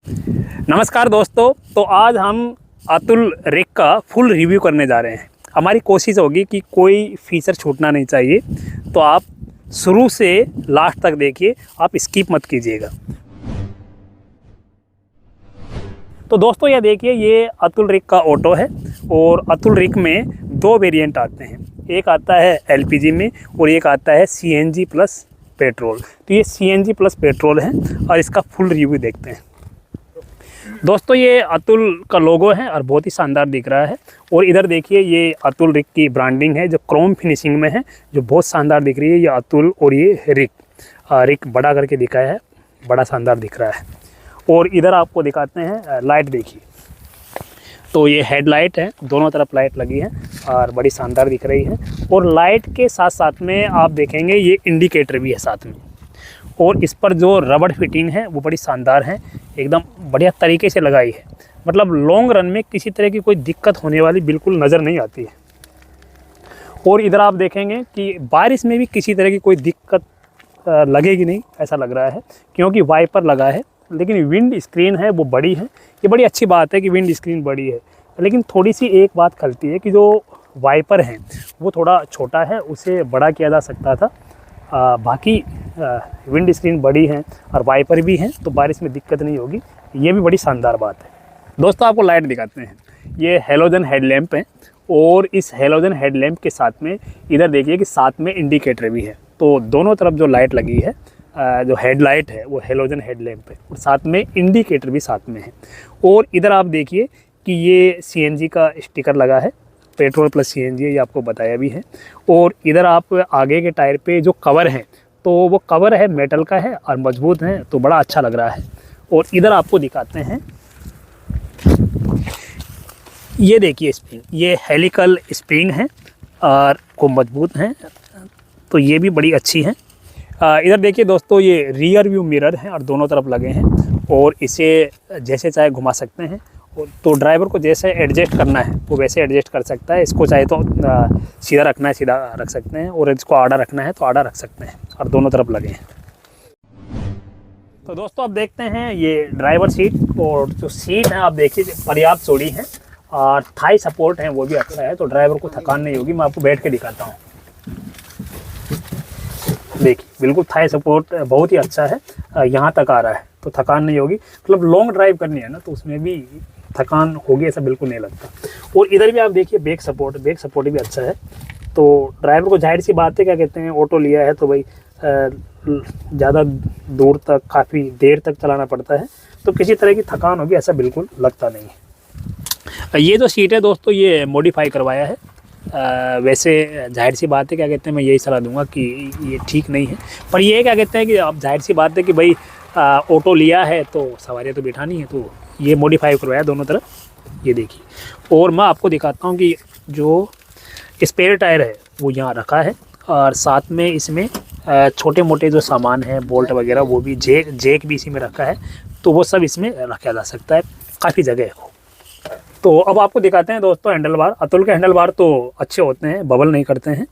नमस्कार दोस्तों, तो आज हम अतुल रिक का फुल रिव्यू करने जा रहे हैं। हमारी कोशिश होगी कि कोई फीचर छूटना नहीं चाहिए, तो आप शुरू से लास्ट तक देखिए, आप स्किप मत कीजिएगा। तो दोस्तों ये देखिए, ये अतुल रिक का ऑटो है और अतुल रिक में दो वेरिएंट आते हैं। एक आता है एलपीजी में और एक आता है सीएनजी प्लस पेट्रोल। तो ये सीएनजी प्लस पेट्रोल है और इसका फुल रिव्यू देखते हैं। दोस्तों ये अतुल का लोगो है और बहुत ही शानदार दिख रहा है। और इधर देखिए, ये अतुल रिक की ब्रांडिंग है जो क्रोम फिनिशिंग में है, जो बहुत शानदार दिख रही है। ये अतुल और ये रिक बड़ा करके दिखाया है, बड़ा शानदार दिख रहा है। और इधर आपको दिखाते हैं लाइट, देखिए तो ये हेडलाइट है, दोनों तरफ लाइट लगी है और बड़ी शानदार दिख रही है। और लाइट के साथ साथ में आप देखेंगे ये इंडिकेटर भी है साथ में। और इस पर जो रबड़ फिटिंग है वो बड़ी शानदार है, एकदम बढ़िया तरीके से लगाई है। मतलब लॉन्ग रन में किसी तरह की कोई दिक्कत होने वाली बिल्कुल नज़र नहीं आती है। और इधर आप देखेंगे कि बारिश में भी किसी तरह की कोई दिक्कत लगेगी नहीं, ऐसा लग रहा है, क्योंकि वाइपर लगा है। लेकिन विंड स्क्रीन है वो बड़ी है, ये बड़ी अच्छी बात है कि विंड स्क्रीन बड़ी है। लेकिन थोड़ी सी एक बात खलती है कि जो वाइपर है वो थोड़ा छोटा है, उसे बड़ा किया जा सकता था। बाकी विंड स्क्रीन बड़ी है और वाइपर भी हैं, तो बारिश में दिक्कत नहीं होगी, ये भी बड़ी शानदार बात है। दोस्तों आपको लाइट दिखाते हैं, ये हेलोजन हेडलैम्प है और इस हेलोजन हेडलैम्प के साथ में इधर देखिए कि साथ में इंडिकेटर भी है। तो दोनों तरफ जो लाइट लगी है, जो हेडलाइट है वो हेलोजन हेडलैम्प है और साथ में इंडिकेटर भी साथ में है। और इधर आप देखिए कि ये सीएनजी का स्टिकर लगा है, पेट्रोल प्लस सीएनजी, ये आपको बताया भी है। और इधर आप आगे के टायर पे जो कवर है, तो वो कवर है मेटल का है और मजबूत है, तो बड़ा अच्छा लग रहा है। और इधर आपको दिखाते हैं, ये देखिए स्प्रिंग, ये हेलिकल स्प्रिंग है और खूब मजबूत है, तो ये भी बड़ी अच्छी है। इधर देखिए दोस्तों, ये रियर व्यू मिरर है और दोनों तरफ लगे हैं और इसे जैसे चाहे घुमा सकते हैं। तो ड्राइवर को जैसे एडजस्ट करना है वो वैसे एडजस्ट कर सकता है। इसको चाहे तो सीधा रखना है सीधा रख सकते हैं, और इसको आड़ा रखना है तो आड़ा रख सकते हैं, और दोनों तरफ लगे हैं। तो दोस्तों आप देखते हैं ये ड्राइवर सीट, और जो सीट है आप देखिए पर्याप्त चौड़ी है और थाई सपोर्ट है वो भी अच्छा है, तो ड्राइवर को थकान नहीं होगी। मैं आपको बैठ के दिखाता हूँ, देखिए बिल्कुल थाई सपोर्ट बहुत ही अच्छा है, यहाँ तक आ रहा है, तो थकान नहीं होगी। मतलब लॉन्ग ड्राइव करनी है ना, तो उसमें भी थकान होगी ऐसा बिल्कुल नहीं लगता। और इधर भी आप देखिए बैक सपोर्ट भी अच्छा है। तो ड्राइवर को जाहिर सी बात है, क्या कहते हैं, ऑटो लिया है तो भाई ज़्यादा दूर तक काफ़ी देर तक चलाना पड़ता है, तो किसी तरह की थकान होगी ऐसा बिल्कुल लगता नहीं है। ये जो सीट है दोस्तों, ये मॉडिफाई करवाया है। वैसे जाहिर सी बात है, क्या कहते हैं, मैं यही सलाह दूंगा कि ये ठीक नहीं है। पर ये क्या कहते हैं कि अब जाहिर सी बात है कि भाई ऑटो लिया है तो सवारियाँ तो बिठानी है, तो ये मॉडिफाई करवाया दोनों तरफ, ये देखिए। और मैं आपको दिखाता हूँ कि जो स्पेयर टायर है वो यहाँ रखा है, और साथ में इसमें छोटे मोटे जो सामान है, बोल्ट वगैरह, वो भी जैक भी इसी में रखा है, तो वो सब इसमें रखा जा सकता है, काफ़ी जगह है। तो अब आपको दिखाते हैं दोस्तों हैंडल बार। अतुल के हैंडल बार तो अच्छे होते हैं, बबल नहीं करते हैं।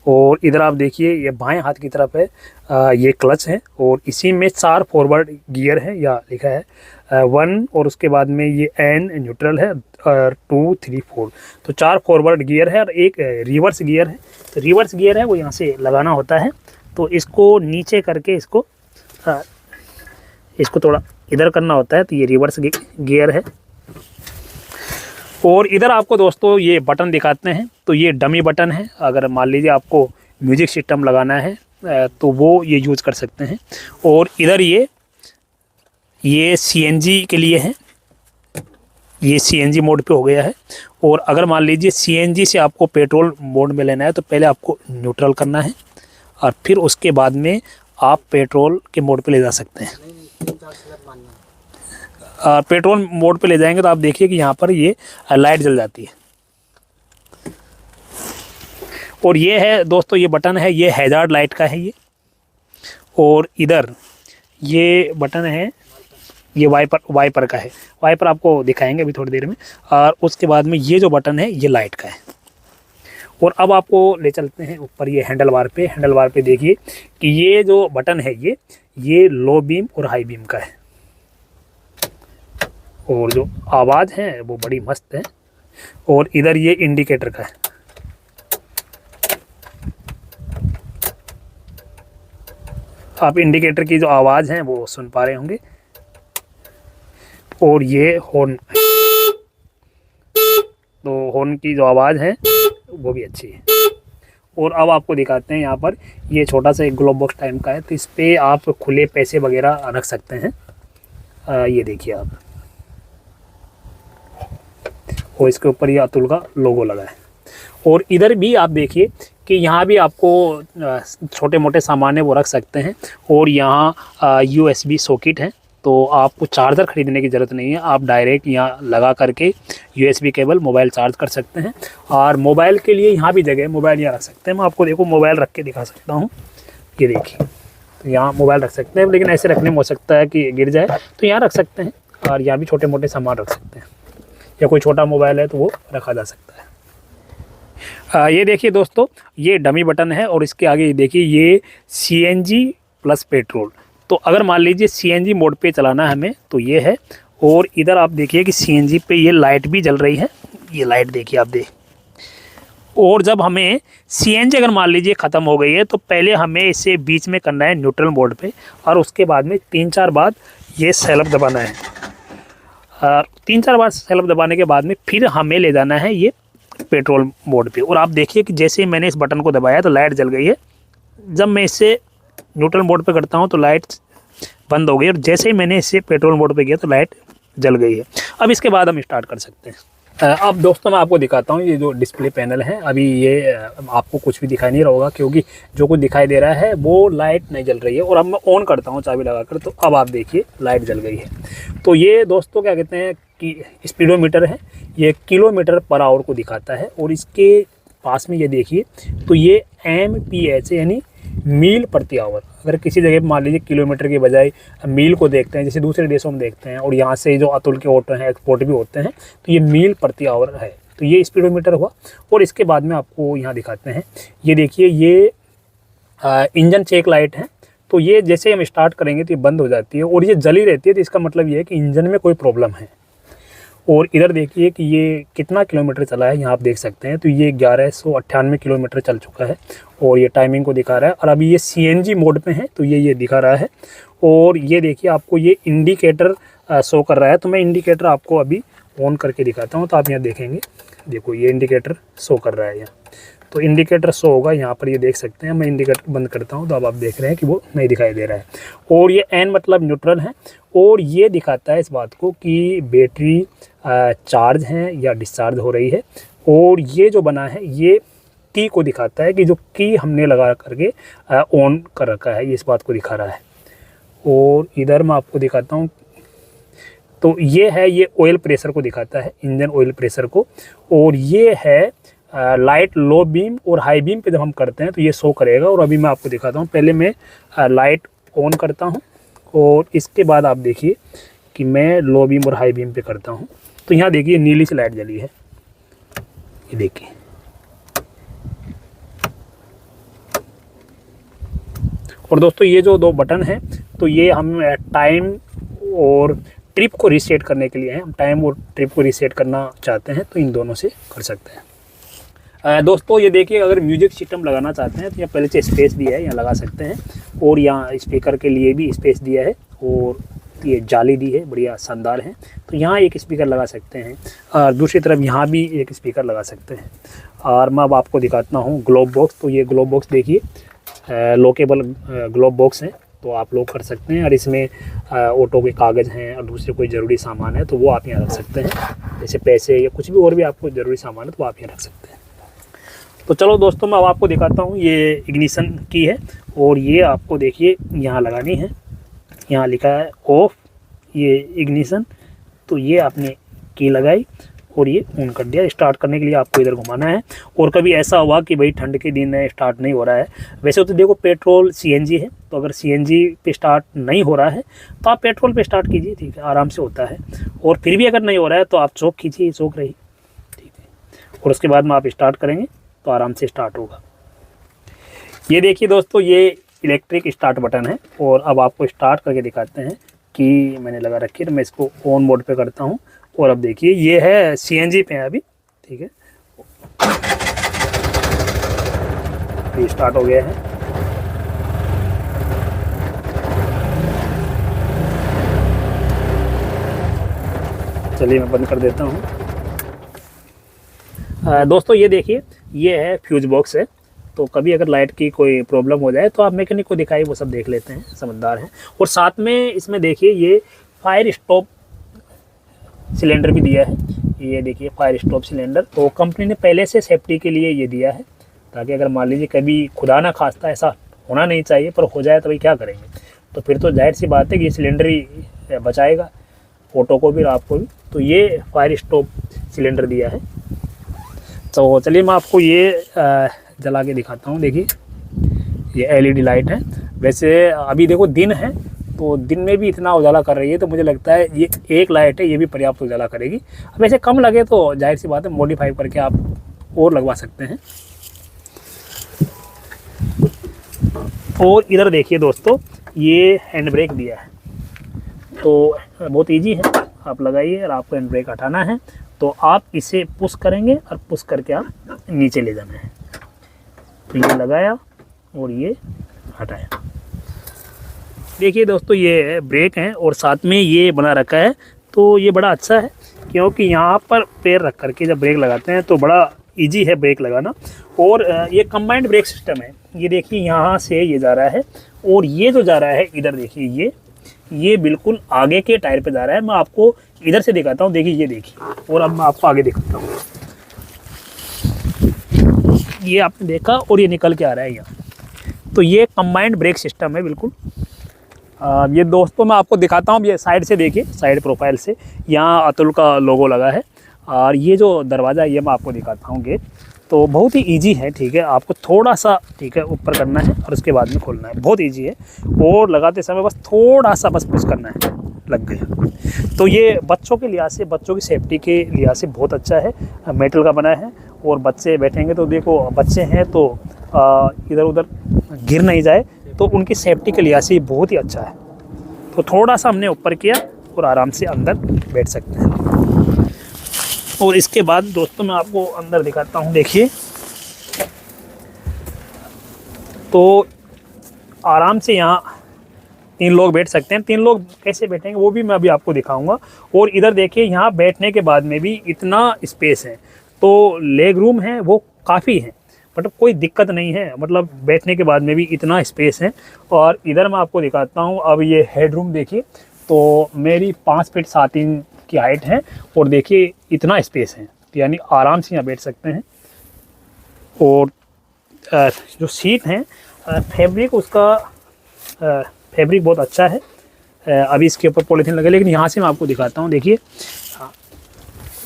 और इधर आप देखिए, ये बाएं हाथ की तरफ है, ये क्लच है और इसी में 4 फॉरवर्ड गियर है, या लिखा है 1, और उसके बाद में ये N न्यूट्रल है, और 2, 3, 4, तो 4 फॉरवर्ड गियर है और एक रिवर्स गियर है। तो रिवर्स गियर है वो यहाँ से लगाना होता है, तो इसको नीचे करके इसको थोड़ा इधर करना होता है, तो ये रिवर्स गियर है। और इधर आपको दोस्तों ये बटन दिखाते हैं, तो ये डमी बटन है, अगर मान लीजिए आपको म्यूजिक सिस्टम लगाना है तो वो ये यूज़ कर सकते हैं। और इधर ये सीएनजी के लिए है, ये सीएनजी मोड पे हो गया है। और अगर मान लीजिए सीएनजी से आपको पेट्रोल मोड में लेना है, तो पहले आपको न्यूट्रल करना है और फिर उसके बाद में आप पेट्रोल के मोड पे ले जा सकते हैं। पेट्रोल मोड पे ले जाएंगे तो आप देखिए कि यहाँ पर ये लाइट जल जाती है। और ये है दोस्तों, ये बटन है, ये हैजार्ड लाइट का है ये। और इधर ये बटन है, ये वाइपर का है, वाइपर आपको दिखाएंगे अभी थोड़ी देर में। और उसके बाद में ये जो बटन है ये लाइट का है। और अब आपको ले चलते हैं ऊपर, ये हैंडल बार पे देखिए कि ये जो बटन है ये लो बीम और हाई बीम का है। और जो आवाज़ है वो बड़ी मस्त है। और इधर ये इंडिकेटर का है, आप इंडिकेटर की जो आवाज़ है वो सुन पा रहे होंगे। और ये हॉर्न, तो हॉर्न की जो आवाज़ है वो भी अच्छी है। और अब आपको दिखाते हैं यहाँ पर, ये छोटा सा एक ग्लोब बॉक्स टाइप का है, तो इस पर आप खुले पैसे वगैरह रख सकते हैं। ये देखिए आप, और इसके ऊपर ये अतुल का लोगो लगा है। और इधर भी आप देखिए कि यहाँ भी आपको छोटे मोटे सामान है वो रख सकते हैं। और यहाँ USB सॉकेट है, तो आपको चार्जर ख़रीदने की ज़रूरत नहीं है, आप डायरेक्ट यहाँ लगा करके USB केबल मोबाइल चार्ज कर सकते हैं। और मोबाइल के लिए यहाँ भी जगह है, मोबाइल यहाँ रख सकते हैं। मैं आपको देखो मोबाइल रख के दिखा सकता हूँ, ये देखिए, तो यहाँ मोबाइल रख सकते हैं, लेकिन ऐसे रखने में हो सकता है कि गिर जाए, तो यहाँ रख सकते हैं। और यहाँ भी छोटे मोटे सामान रख सकते हैं, या कोई छोटा मोबाइल है तो वो रखा जा सकता है। ये देखिए दोस्तों, ये डमी बटन है, और इसके आगे देखिए ये CNG प्लस पेट्रोल। तो अगर मान लीजिए CNG मोड पे चलाना है हमें तो ये है। और इधर आप देखिए कि CNG पे ये लाइट भी जल रही है, ये लाइट देखिए आप और जब हमें CNG अगर मान लीजिए ख़त्म हो गई है तो पहले हमें इसे बीच में करना है न्यूट्रल मोड पे, और उसके बाद में 3-4 बार ये सेल्फ दबाना है। 3-4 बार सेल्फ दबाने के बाद में फिर हमें ले जाना है ये पेट्रोल मोड पे। और आप देखिए कि जैसे ही मैंने इस बटन को दबाया तो लाइट जल गई है। जब मैं इसे न्यूट्रल मोड पे करता हूँ तो लाइट बंद हो गई, और जैसे ही मैंने इसे पेट्रोल मोड पे किया तो लाइट जल गई है। अब इसके बाद हम स्टार्ट कर सकते हैं। अब दोस्तों मैं आपको दिखाता हूँ ये जो डिस्प्ले पैनल है। अभी ये आपको कुछ भी दिखाई नहीं रहा होगा, क्योंकि जो कुछ दिखाई दे रहा है वो लाइट नहीं जल रही है। और अब मैं ऑन करता हूँ चाबी लगाकर, तो अब आप देखिए लाइट जल गई है। तो ये दोस्तों क्या कहते हैं कि स्पीडोमीटर है, ये किलोमीटर पर आवर को दिखाता है। और इसके पास में ये देखिए तो ये MPH यानी मील प्रति आवर। अगर किसी जगह पर मान लीजिए किलोमीटर के बजाय मील को देखते हैं, जैसे दूसरे देशों में देखते हैं, और यहाँ से जो अतुल के ऑटो हैं एक्सपोर्ट भी होते हैं, तो ये मील प्रति आवर है। तो ये स्पीडोमीटर हुआ। और इसके बाद में आपको यहाँ दिखाते हैं, ये देखिए ये इंजन चेक लाइट है। तो ये जैसे हम स्टार्ट करेंगे तो ये बंद हो जाती है और ये जली रहती है, तो इसका मतलब ये है कि इंजन में कोई प्रॉब्लम है। और इधर देखिए कि ये कितना किलोमीटर चला है, यहाँ आप देख सकते हैं। तो ये 1198 किलोमीटर चल चुका है, और ये टाइमिंग को दिखा रहा है। और अभी ये CNG मोड पे है, तो ये दिखा रहा है। और ये देखिए आपको ये इंडिकेटर शो कर रहा है। तो मैं इंडिकेटर आपको अभी ऑन करके दिखाता हूँ, तो आप यहाँ देखेंगे, देखो ये इंडिकेटर शो कर रहा है यहाँ। तो इंडिकेटर शो होगा यहाँ पर, ये देख सकते हैं। मैं इंडिकेटर बंद करता हूँ तो अब आप देख रहे हैं कि वो नहीं दिखाई दे रहा है। और ये N मतलब न्यूट्रल है, और ये दिखाता है इस बात को कि बैटरी चार्ज है या डिस्चार्ज हो रही है। और ये जो बना है ये की को दिखाता है कि जो की हमने लगा करके ऑन कर रखा है, ये इस बात को दिखा रहा है। और इधर मैं आपको दिखाता हूँ, तो ये है, ये ऑयल प्रेशर को दिखाता है, इंजन ऑयल प्रेशर को। और ये है लाइट लो बीम और हाई बीम पे जब हम करते हैं तो ये शो करेगा। और अभी मैं आपको दिखाता हूँ, पहले मैं लाइट ऑन करता हूँ, और इसके बाद आप देखिए कि मैं लो बीम और हाई बीम पे करता हूँ, तो यहाँ देखिए नीली सी लाइट जली है, ये देखिए। और दोस्तों ये जो 2 बटन हैं, तो ये हम टाइम और ट्रिप को रीसेट करने के लिए हैं। हम टाइम और ट्रिप को रीसेट करना चाहते हैं तो इन दोनों से कर सकते हैं। दोस्तों ये देखिए, अगर म्यूजिक सिस्टम लगाना चाहते हैं तो यहाँ पहले से स्पेस दिया है, यहाँ लगा सकते हैं। और यहाँ स्पीकर के लिए भी स्पेस दिया है, और ये जाली दी है, बढ़िया शानदार है। तो यहाँ एक स्पीकर लगा सकते हैं, और दूसरी तरफ यहाँ भी एक स्पीकर लगा सकते हैं। और मैं अब आपको दिखाता हूँ ग्लोब बॉक्स। तो ये ग्लोब बॉक्स देखिए, लॉकेबल ग्लोब बॉक्स है, तो आप लॉक कर सकते हैं। और इसमें ऑटो के कागज़ हैं और दूसरे कोई ज़रूरी सामान है तो वो आप यहाँ रख सकते हैं, जैसे पैसे या कुछ भी और भी आपको ज़रूरी सामान है तो आप यहाँ रख सकते हैं। तो चलो दोस्तों मैं अब आपको दिखाता हूँ, ये इग्निशन की है, और ये आपको देखिए यहाँ लगानी है। यहाँ लिखा है ऑफ, ये इग्निशन। तो ये आपने की लगाई और ये ऑन कर दिया। स्टार्ट करने के लिए आपको इधर घुमाना है। और कभी ऐसा हुआ कि भाई ठंड के दिन है, स्टार्ट नहीं हो रहा है, वैसे तो देखो पेट्रोल CNG है, तो अगर CNG पे स्टार्ट नहीं हो रहा है तो आप पेट्रोल पे स्टार्ट कीजिए, ठीक है, आराम से होता है। और फिर भी अगर नहीं हो रहा है तो आप चौक खींचिए, चौक रही, ठीक है। और उसके बाद में आप स्टार्ट करेंगे तो आराम से स्टार्ट होगा। ये देखिए दोस्तों, ये इलेक्ट्रिक स्टार्ट बटन है, और अब आपको स्टार्ट करके दिखाते हैं। की मैंने लगा रखी है, तो मैं इसको ऑन मोड पे करता हूँ। और अब देखिए ये है सीएनजी पे है अभी, ठीक है, ये स्टार्ट हो गया है। चलिए मैं बंद कर देता हूँ। दोस्तों ये देखिए, ये है फ्यूज बॉक्स है, तो कभी अगर लाइट की कोई प्रॉब्लम हो जाए तो आप मैकेनिक को दिखाइए, वो सब देख लेते हैं, समझदार हैं। और साथ में इसमें देखिए ये फायर स्टॉप सिलेंडर भी दिया है। ये देखिए फायर स्टॉप सिलेंडर, तो कंपनी ने पहले से सेफ्टी के लिए ये दिया है, ताकि अगर मान लीजिए कभी खुदा ना खास्ता, ऐसा होना नहीं चाहिए, पर हो जाए तो भाई क्या करेंगे, तो फिर तो जाहिर सी बात है कि ये सिलेंडर ही बचाएगा ऑटो को भी और आपको भी। तो ये फायर स्टॉप सिलेंडर दिया है। तो चलिए मैं आपको ये जला के दिखाता हूँ। देखिए ये एलईडी लाइट है। वैसे अभी देखो दिन है, तो दिन में भी इतना उजाला कर रही है, तो मुझे लगता है ये एक लाइट है, ये भी पर्याप्त उजाला करेगी। वैसे कम लगे तो जाहिर सी बात है मॉडिफाई करके आप और लगवा सकते हैं। और इधर देखिए दोस्तों, ये हैंड ब्रेक दिया है, तो बहुत इजी है, आप लगाइए और आपको हैंड ब्रेक हटाना है तो आप इसे पुश करेंगे और पुश करके आप नीचे ले जाना है। तो ये लगाया और ये हटाया। देखिए दोस्तों ये ब्रेक है और साथ में ये बना रखा है, तो ये बड़ा अच्छा है, क्योंकि यहाँ पर पैर रख करके जब ब्रेक लगाते हैं तो बड़ा इजी है ब्रेक लगाना। और ये कंबाइंड ब्रेक सिस्टम है। ये देखिए यहाँ से ये जा रहा है और ये जो जा रहा है इधर देखिए, ये बिल्कुल आगे के टायर पे जा रहा है। मैं आपको इधर से दिखाता हूँ, देखिए ये देखिए, और अब मैं आपको आगे दिखाता हूँ। ये आपने देखा और ये निकल के आ रहा है यहाँ, तो ये कंबाइंड ब्रेक सिस्टम है बिल्कुल। ये दोस्तों मैं आपको दिखाता हूँ, ये साइड से देखिए, साइड प्रोफाइल से यहाँ अतुल का लोगो लगा है। और ये जो दरवाज़ा है ये मैं आपको दिखाता हूँ गेट, तो बहुत ही इजी है, ठीक है, आपको थोड़ा सा, ठीक है, ऊपर करना है और उसके बाद में खोलना है, बहुत इजी है। और लगाते समय बस थोड़ा सा बस पुश करना है, लग गया। तो ये बच्चों के लिहाज से, बच्चों की सेफ्टी के लिहाज से बहुत अच्छा है, मेटल का बना है। और बच्चे बैठेंगे तो देखो, बच्चे हैं तो इधर उधर गिर नहीं जाए, तो उनकी सेफ्टी के लिहाज से बहुत ही अच्छा है। तो थोड़ा सा हमने ऊपर किया और आराम से अंदर बैठ सकते हैं। और इसके बाद दोस्तों मैं आपको अंदर दिखाता हूँ। देखिए तो आराम से यहाँ 3 लोग बैठ सकते हैं। 3 लोग कैसे बैठेंगे वो भी मैं अभी आपको दिखाऊंगा। और इधर देखिए, यहाँ बैठने के बाद में भी इतना स्पेस है, तो लेग रूम है वो काफ़ी है, मतलब कोई दिक्कत नहीं है, मतलब बैठने के बाद में भी इतना स्पेस है। और इधर मैं आपको दिखाता हूँ। अब ये हेड रूम देखिए, तो मेरी 5 फीट 7 इंच की हाइट है और देखिए इतना स्पेस है, यानी आराम से यहाँ बैठ सकते हैं। और जो सीट है, फैब्रिक उसका फैब्रिक बहुत अच्छा है। अभी इसके ऊपर पॉलीथीन लगे, लेकिन यहाँ से मैं आपको दिखाता हूँ। देखिए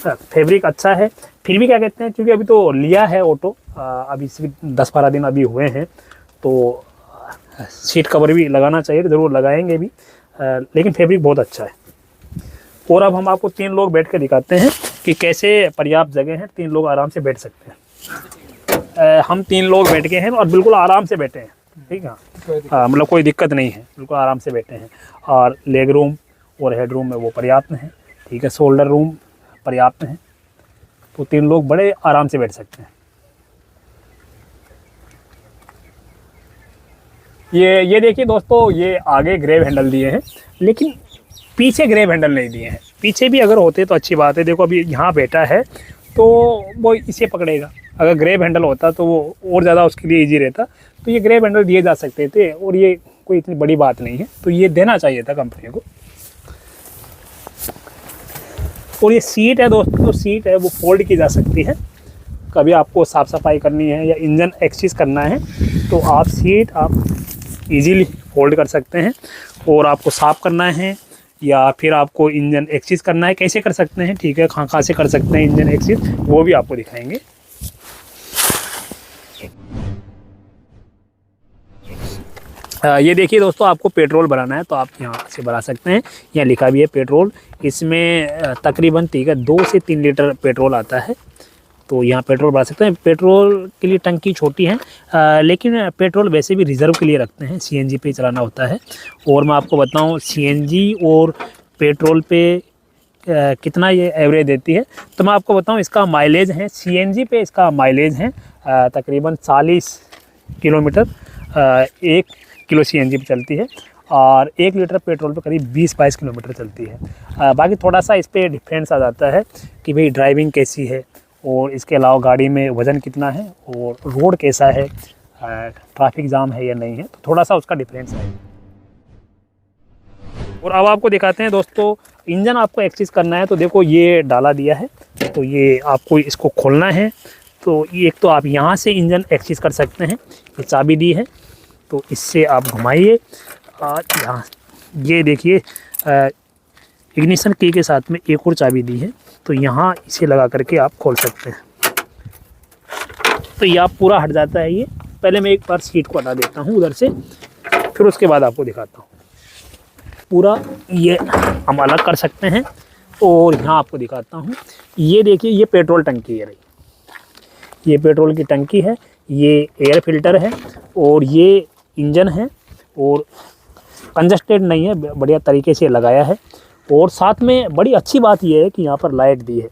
फैब्रिक अच्छा है। फिर भी क्या कहते हैं, क्योंकि अभी तो लिया है ऑटो, अभी सिर्फ 10-12 दिन अभी हुए हैं, तो सीट कवर भी लगाना चाहिए, तो ज़रूर लगाएंगे भी, लेकिन फैब्रिक बहुत अच्छा है। और अब हम आपको 3 लोग बैठ के दिखाते हैं कि कैसे पर्याप्त जगह है, 3 लोग आराम से बैठ सकते हैं। हम 3 लोग बैठ गए हैं और बिल्कुल आराम से बैठे हैं, ठीक है, मतलब कोई दिक्कत नहीं है, बिल्कुल आराम से बैठे हैं। और लेग रूम और हेड रूम में वो पर्याप्त है, ठीक है, शोल्डर रूम पर्याप्त है, तो 3 लोग बड़े आराम से बैठ सकते हैं। ये देखिए दोस्तों, ये आगे ग्रेब हैंडल दिए हैं, लेकिन पीछे ग्रेब हैंडल नहीं दिए हैं। पीछे भी अगर होते तो अच्छी बात है। देखो अभी यहाँ बैठा है तो वो इसे पकड़ेगा, अगर ग्रेब हैंडल होता तो वो और ज़्यादा उसके लिए इजी रहता। तो ये ग्रेब हैंडल दिए जा सकते थे और ये कोई इतनी बड़ी बात नहीं है, तो ये देना चाहिए था कंपनी को। और ये सीट है दोस्तों, तो सीट है वो फोल्ड की जा सकती है। कभी आपको साफ़ सफाई करनी है या इंजन एक्सचेंज करना है तो आप सीट आप इजीली फोल्ड कर सकते हैं। और आपको साफ़ करना है या फिर आपको इंजन एक्सचेंज करना है, कैसे कर सकते हैं, ठीक है, कहाँ से कर सकते हैं इंजन एक्सचेंज, वो भी आपको दिखाएंगे। ये देखिए दोस्तों, आपको पेट्रोल भराना है तो आप यहाँ से भरा सकते हैं। यहाँ लिखा भी है पेट्रोल। इसमें तकरीबन, ठीक है, 2 से 3 लीटर पेट्रोल आता है। तो यहाँ पेट्रोल भरा सकते हैं। पेट्रोल के लिए टंकी छोटी है, लेकिन पेट्रोल वैसे भी रिज़र्व के लिए रखते हैं, सीएनजी पे चलाना होता है। और मैं आपको बताऊँ सीएनजी और पेट्रोल पे कितना ये एवरेज देती है, तो मैं आपको बताऊँ इसका माइलेज है, सीएनजी पे इसका माइलेज है तकरीबन 40 किलोमीटर 1 किलो सीएनजी पे चलती है, और 1 लीटर पेट्रोल पे करीब 20-22 किलोमीटर चलती है। बाकी थोड़ा सा इस पर डिफरेंस आ जाता है कि भाई ड्राइविंग कैसी है, और इसके अलावा गाड़ी में वज़न कितना है, और रोड कैसा है, ट्रैफिक जाम है या नहीं है, तो थोड़ा सा उसका डिफरेंस है। और अब आपको दिखाते हैं दोस्तों, इंजन आपको एक्सेस करना है तो देखो ये डाला दिया है, तो ये आपको इसको खोलना है। तो एक तो आप यहाँ से इंजन एक्सेस कर सकते हैं, ये चाबी दी है, तो इससे आप घुमाइए, और यहाँ ये देखिए इग्निशन की के साथ में एक और चाबी दी है, तो यहाँ इसे लगा करके आप खोल सकते हैं। तो ये आप पूरा हट जाता है ये। पहले मैं एक बार सीट को हटा देता हूँ उधर से, फिर उसके बाद आपको दिखाता हूँ। पूरा ये हम अलग कर सकते हैं, और यहाँ आपको दिखाता हूँ। ये देखिए ये पेट्रोल टंकी है रही, ये पेट्रोल की टंकी है, ये एयर फिल्टर है, और ये इंजन है, और कंजस्टेड नहीं है, बढ़िया तरीके से लगाया है। और साथ में बड़ी अच्छी बात यह है कि यहाँ पर लाइट दी है।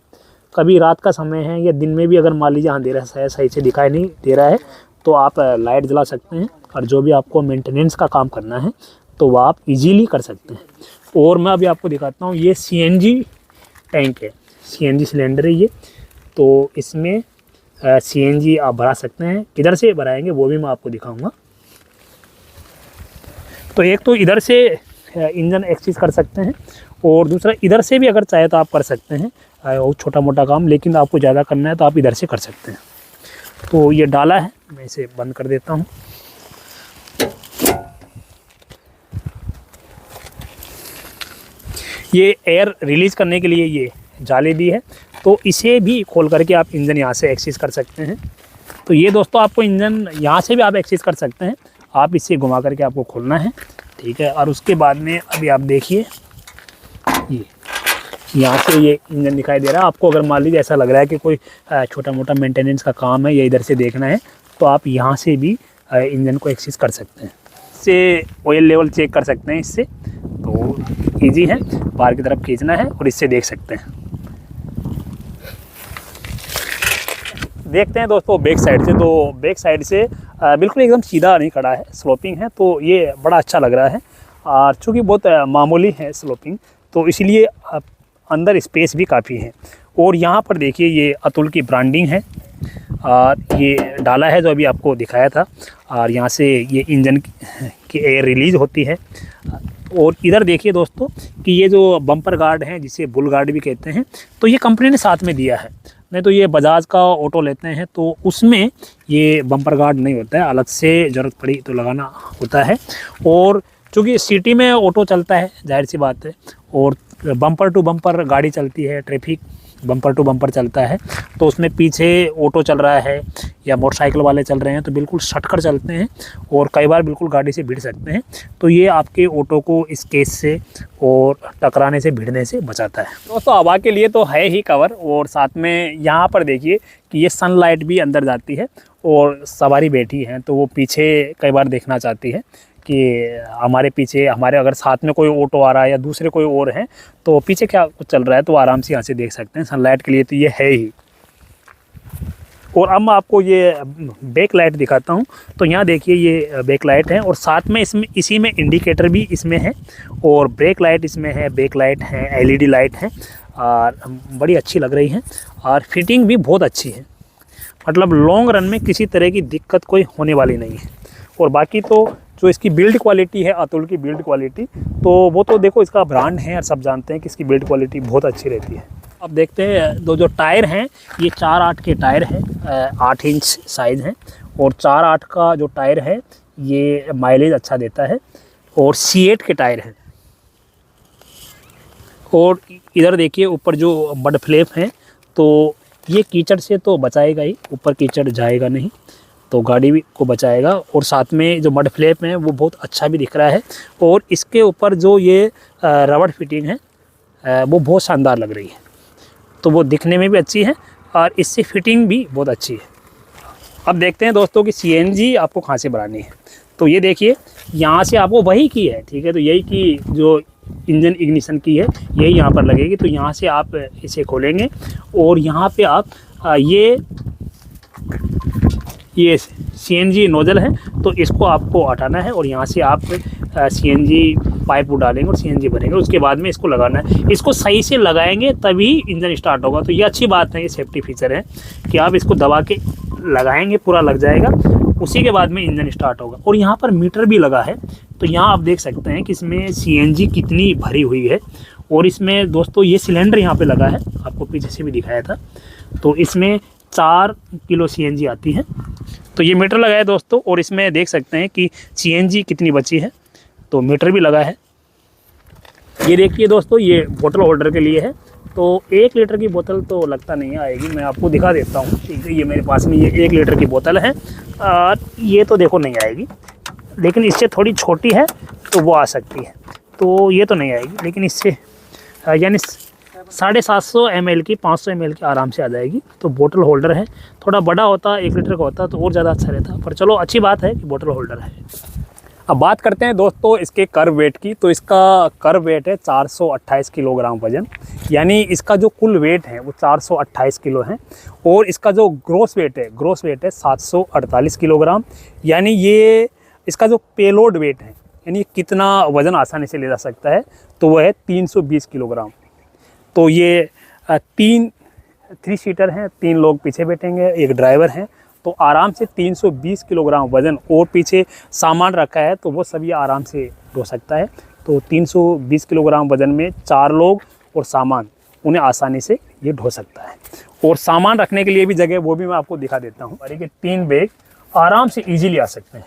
कभी रात का समय है या दिन में भी अगर मान लीजिए अंधेरा है, सही से दिखाई नहीं दे रहा है, तो आप लाइट जला सकते हैं, और जो भी आपको मेंटेनेंस का काम करना है तो वह आप इजीली कर सकते हैं। और मैं अभी आपको दिखाता हूँ, ये सीएनजी टैंक है, सीएनजी सिलेंडर है ये, तो इसमें सीएनजी आप भरा सकते हैं। किधर से भराएंगे वो भी मैं आपको दिखाऊंगा। तो एक तो इधर से इंजन एक्सेस कर सकते हैं, और दूसरा इधर से भी अगर चाहे तो आप कर सकते हैं, और छोटा मोटा काम, लेकिन आपको ज़्यादा करना है तो आप इधर से कर सकते हैं। तो ये डाला है, मैं इसे बंद कर देता हूँ। ये एयर रिलीज़ करने के लिए ये जाली दी है, तो इसे भी खोल करके आप इंजन यहाँ से एक्सेस कर सकते हैं। तो ये दोस्तों आपको इंजन यहाँ से भी आप एक्सेस कर सकते हैं, आप इसे घुमा करके आपको खोलना है, ठीक है। और उसके बाद में अभी आप देखिए ये यहाँ से ये इंजन दिखाई दे रहा है आपको। अगर मान लीजिए ऐसा लग रहा है कि कोई छोटा मोटा मेंटेनेंस का काम है या इधर से देखना है, तो आप यहाँ से भी इंजन को एक्सेस कर सकते हैं। इससे ऑयल लेवल चेक कर सकते हैं, इससे तो ईजी है, बाहर की तरफ खींचना है और इससे देख सकते हैं। देखते हैं दोस्तों बैक साइड से, तो बैक साइड से बिल्कुल एकदम सीधा नहीं खड़ा है, स्लोपिंग है, तो ये बड़ा अच्छा लग रहा है। और चूँकि बहुत मामूली है स्लोपिंग, तो इसलिए अंदर स्पेस भी काफ़ी है। और यहाँ पर देखिए ये अतुल की ब्रांडिंग है, और ये डाला है जो अभी आपको दिखाया था, और यहाँ से ये इंजन की एयर रिलीज़ होती है। और इधर देखिए दोस्तों कि ये जो बम्पर गार्ड है, जिसे बुल गार्ड भी कहते हैं, तो ये कंपनी ने साथ में दिया है। नहीं तो ये बजाज का ऑटो लेते हैं तो उसमें ये बम्पर गार्ड नहीं होता है, अलग से ज़रूरत पड़ी तो लगाना होता है। और चूँकि सिटी में ऑटो चलता है, जाहिर सी बात है, और बम्पर टू बम्पर गाड़ी चलती है, ट्रैफिक बम्पर टू बम्पर चलता है, तो उसमें पीछे ऑटो चल रहा है या मोटरसाइकिल वाले चल रहे हैं तो बिल्कुल सटकर चलते हैं, और कई बार बिल्कुल गाड़ी से भिड़ सकते हैं। तो ये आपके ऑटो को इस केस से और टकराने से, भिड़ने से बचाता है। दोस्तों हवा के लिए तो है ही कवर, और साथ में यहाँ पर देखिए कि ये सनलाइट भी अंदर जाती है, और सवारी बैठी है तो वो पीछे कई बार देखना चाहती है कि हमारे पीछे, हमारे अगर साथ में कोई ऑटो आ रहा है या दूसरे कोई और हैं तो पीछे क्या कुछ चल रहा है, तो आराम से यहाँ से देख सकते हैं। सनलाइट के लिए तो ये है ही। और अब मैं आपको ये बैक लाइट दिखाता हूँ। तो यहाँ देखिए ये बैक लाइट है, और साथ में इसमें इसी में इंडिकेटर भी इसमें है, और ब्रेक लाइट इसमें है, बैक लाइट है, एलईडी लाइट है, और बड़ी अच्छी लग रही है, और फिटिंग भी बहुत अच्छी है। मतलब लॉन्ग रन में किसी तरह की दिक्कत कोई होने वाली नहीं है। और बाकी तो जो इसकी बिल्ड क्वालिटी है, अतुल की बिल्ड क्वालिटी, तो वो तो देखो इसका ब्रांड है और सब जानते हैं कि इसकी बिल्ड क्वालिटी बहुत अच्छी रहती है। अब देखते हैं जो टायर हैं, ये 4/8 के टायर हैं, 8 इंच साइज़ हैं, और 4/8 का जो टायर है ये माइलेज अच्छा देता है, और C8 के टायर हैं। और इधर देखिए ऊपर जो मड फ्लैप हैं, तो ये कीचड़ से तो बचाएगा ही, ऊपर कीचड़ जाएगा नहीं, तो गाड़ी भी को बचाएगा। और साथ में जो मड फ्लैप है वो बहुत अच्छा भी दिख रहा है, और इसके ऊपर जो ये रबड़ फिटिंग है वो बहुत शानदार लग रही है, तो वो दिखने में भी अच्छी है और इससे फिटिंग भी बहुत अच्छी है। अब देखते हैं दोस्तों कि CNG आपको कहाँ से बनानी है। तो ये देखिए यहाँ से आपको वही की है, ठीक है। तो यही की जो इंजन इग्निशन की है यही यहाँ पर लगेगी। तो यहाँ से आप इसे खोलेंगे और यहाँ पे आप ये CNG नोजल है, तो इसको आपको हटाना है और यहाँ से आप CNG पाइप डालेंगे और CNG भरेंगे। उसके बाद में इसको लगाना है। इसको सही से लगाएंगे तभी इंजन स्टार्ट होगा। तो ये अच्छी बात है, ये सेफ्टी फीचर है कि आप इसको दबा के लगाएंगे, पूरा लग जाएगा, उसी के बाद में इंजन स्टार्ट होगा। और यहाँ पर मीटर भी लगा है, तो यहाँ आप देख सकते हैं कि इसमें CNG कितनी भरी हुई है। और इसमें दोस्तों ये सिलेंडर यहाँ पे लगा है, आपको पीछे से भी दिखाया था। तो इसमें 4 किलो CNG आती है। तो ये मीटर लगा है दोस्तों, और इसमें देख सकते हैं कि CNG कितनी बची है। तो मीटर भी लगा है। ये देखिए दोस्तों, ये बोतल होल्डर के लिए है। तो 1 लीटर की बोतल तो लगता नहीं आएगी, मैं आपको दिखा देता हूँ, ठीक है। ये मेरे पास में ये 1 लीटर की बोतल है, ये तो देखो नहीं आएगी, लेकिन इससे थोड़ी छोटी है तो वो आ सकती है। तो ये तो नहीं आएगी, लेकिन इससे यानी 750 ml की 500 ml की आराम से आ जाएगी। तो बोतल होल्डर है, थोड़ा बड़ा होता 1 लीटर का होता तो और ज़्यादा अच्छा रहता, पर चलो अच्छी बात है कि बोतल होल्डर है। अब बात करते हैं दोस्तों इसके कर्व वेट की। तो इसका कर्व वेट है 428 किलोग्राम वजन, यानी इसका जो कुल वेट है वो 428 किलो है। और इसका जो ग्रॉस वेट है 748 किलोग्राम, यानी ये इसका जो पेलोड वेट है, यानी कितना वज़न आसानी से ले जा सकता है, तो वह है 320 किलोग्राम। तो ये 3 सीटर हैं, 3 लोग पीछे बैठेंगे, एक ड्राइवर है। तो आराम से 320 किलोग्राम वज़न, और पीछे सामान रखा है तो वो सभी आराम से ढो सकता है। तो 320 किलोग्राम वज़न में 4 लोग और सामान, उन्हें आसानी से ये ढो सकता है। और सामान रखने के लिए भी जगह, वो भी मैं आपको दिखा देता हूँ। अरे कि 3 बैग आराम से ईजिली आ सकते हैं।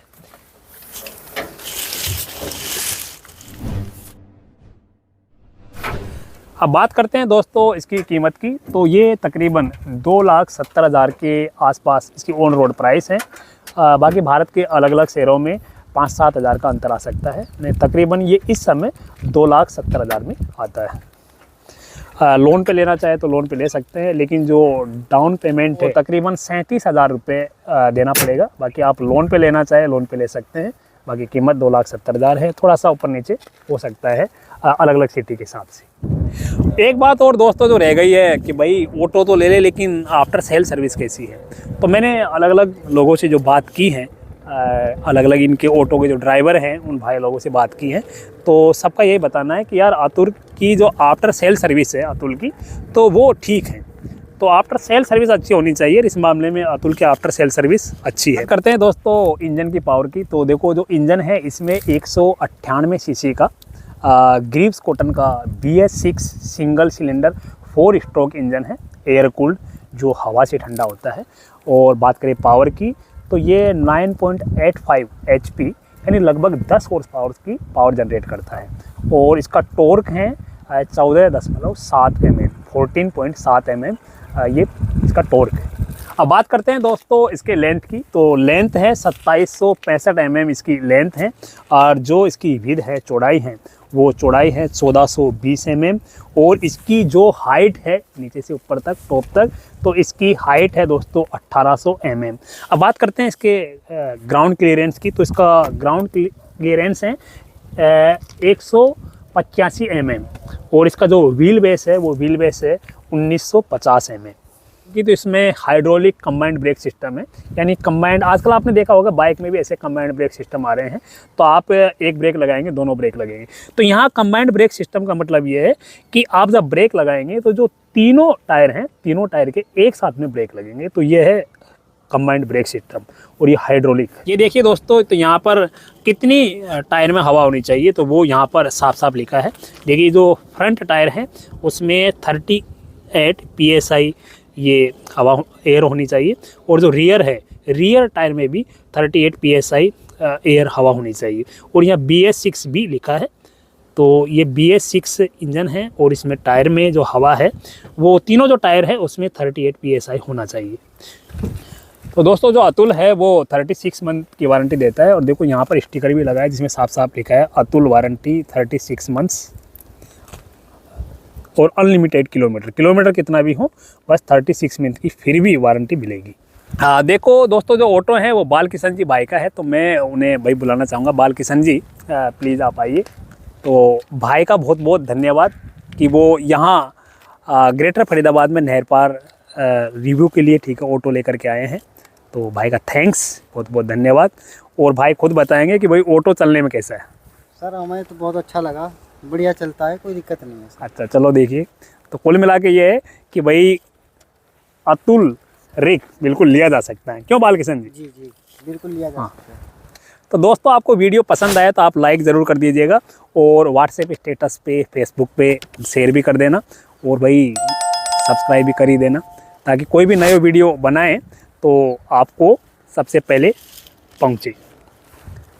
अब बात करते हैं दोस्तों इसकी कीमत की। तो ये तकरीबन 2,70,000 के आसपास इसकी ऑन रोड प्राइस है। बाकी भारत के अलग अलग शहरों में 5-7 हज़ार का अंतर आ सकता है। नहीं, तकरीबन ये इस समय 2,70,000 में आता है। लोन पे लेना चाहे तो लोन पे ले सकते हैं, लेकिन जो डाउन पेमेंट है तकरीबन 37,000 रुपये देना पड़ेगा। बाकी आप लोन पे लेना चाहे लोन पे ले सकते हैं। बाकी कीमत 2,70,000 है, थोड़ा सा ऊपर नीचे हो सकता है अलग अलग सिटी के हिसाब से। एक बात और दोस्तों जो रह गई है कि भाई ऑटो तो ले ले, लेकिन आफ्टर सेल सर्विस कैसी है। तो मैंने अलग अलग लोगों से जो बात की है, अलग अलग इनके ऑटो के जो ड्राइवर हैं उन भाई लोगों से बात की है, तो सबका यही बताना है कि यार अतुल की जो आफ्टर सेल सर्विस है अतुल की, तो वो ठीक है। तो आफ्टर सेल सर्विस अच्छी होनी चाहिए। इस मामले में अतुल की आफ्टर सेल सर्विस अच्छी है। करते हैं दोस्तों इंजन की पावर की। तो देखो जो इंजन है इसमें 198 सीसी का ग्रीव्स कॉटन का BS6 single cylinder 4 stroke engine है, एयर कूल्ड, जो हवा से ठंडा होता है। और बात करें पावर की तो ये 9.85 HP यानी लगभग 10 हॉर्स पावर की पावर जनरेट करता है। और इसका टॉर्क है 14.7 mm, 14.7 mm ये इसका टॉर्क है। अब बात करते हैं दोस्तों इसके लेंथ की। तो लेंथ है 2765 mm इसकी लेंथ है। और जो इसकी विड्थ है, चौड़ाई है, वो चौड़ाई है 1420 mm। और इसकी जो हाइट है नीचे से ऊपर तक, टॉप तक, तो इसकी हाइट है दोस्तों 1800 mm। अब बात करते हैं इसके ग्राउंड क्लियरेंस की। तो इसका ग्राउंड क्लियरेंस है 185 mm। और इसका जो व्हील बेस है वो व्हील बेस है 1950 mm की। तो इसमें हाइड्रोलिक कंबाइंड ब्रेक सिस्टम है, यानी कंबाइंड, आजकल आपने देखा होगा बाइक में भी ऐसे कंबाइंड ब्रेक सिस्टम आ रहे हैं। तो आप एक ब्रेक लगाएंगे दोनों ब्रेक लगेंगे। तो यहाँ कंबाइंड ब्रेक सिस्टम का मतलब ये है कि आप जब ब्रेक लगाएंगे तो जो तीनों टायर हैं, तीनों टायर के एक साथ में ब्रेक लगेंगे। तो ये है कंबाइंड ब्रेक सिस्टम, और ये हाइड्रोलिक। ये देखिए दोस्तों, तो यहाँ पर कितनी टायर में हवा होनी चाहिए, तो वो यहाँ पर साफ साफ लिखा है। देखिए जो फ्रंट टायर है उसमें 38 PSI ये हवा एयर होनी चाहिए। और जो रियर है, रियर टायर में भी 38 PSI एयर हवा होनी चाहिए। और यहाँ BS6 भी लिखा है। तो ये BS6 इंजन है, और इसमें टायर में जो हवा है वो तीनों जो टायर है उसमें 38 PSI होना चाहिए। तो दोस्तों जो अतुल है वो 36 मंथ की वारंटी देता है। और देखो यहाँ पर स्टिकर भी लगा है जिसमें साफ साफ लिखा है अतुल वारंटी 36 मंथ्स। और अनलिमिटेड किलोमीटर कितना भी हो, बस 36 मंथ की फिर भी वारंटी मिलेगी। हाँ देखो दोस्तों, जो ऑटो है वो बाल किशन जी भाई का है, तो मैं उन्हें भाई बुलाना चाहूँगा। बाल किशन जी प्लीज़ आप आइए। तो भाई का बहुत बहुत धन्यवाद कि वो यहाँ ग्रेटर फरीदाबाद में नहर पार रिव्यू के लिए, ठीक है, ऑटो लेकर के आए हैं। तो भाई का थैंक्स, बहुत बहुत धन्यवाद। और भाई खुद बताएंगे कि भाई ऑटो चलने में कैसा है। सर हमें तो बहुत अच्छा लगा, बढ़िया चलता है, कोई दिक्कत नहीं है सर। अच्छा चलो देखिए, तो कुल मिला के ये है कि भाई अतुल रिक बिल्कुल लिया जा सकता है, क्यों बाल किशन जी? जी जी बिल्कुल लिया जा सकता है। तो दोस्तों आपको वीडियो पसंद आया तो आप लाइक ज़रूर कर दीजिएगा, और व्हाट्सएप स्टेटस पे, फेसबुक पे शेयर भी कर देना, और भाई सब्सक्राइब भी कर ही देना, ताकि कोई भी नए वीडियो बनाएं तो आपको सबसे पहले पहुंचे।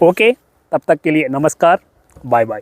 ओके, तब तक के लिए नमस्कार, बाय बाय।